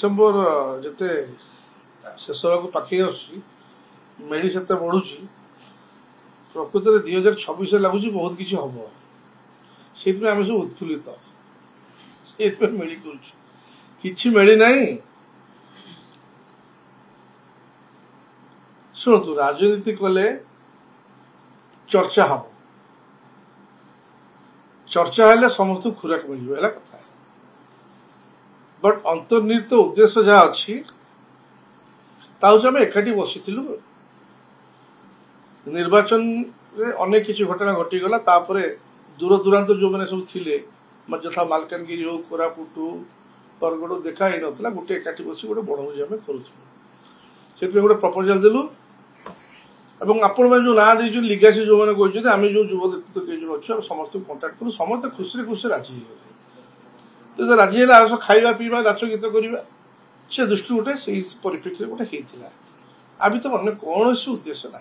December जिते शेष होगा पाखे मेढ़ी से बढ़ुची प्रकृत में 2026 लगुच बहुत किसी हम से आम सब उत्फुल्लित से मेढ़ी कर मेढ़ी ना शुणु राजनीति कले चर्चा हम चर्चा हेले समस्त खुराक मिल कथा बट अंतर्निहित उद्देश्य जहाँ अच्छी आम एकाठी बसी निर्वाचन रे अनेक किसी घटना घटीगला दूर दूरांत जो मैंने सब थे यथा मालकानगिरी हो कोरापुट बरगड़ देखा ही ना गोटे एकाठी बस गोटे बणभोज आम करूँ गोटे प्रपोजाल देलु आपण मैंने जो ना दे लिगासी जो मैंने कहते आम जो युव नेतृत्व कई जन अच्छे समस्त कंटाक्ट करूँ समस्त खुशी खुशी राजी तो राजी है आस खाଇବା पीवा नाच गीत करवा से दृष्टि गोटे से परिप्रेक्षी गोटे होता आ भी तो अन्य कौन उद्देश्य ना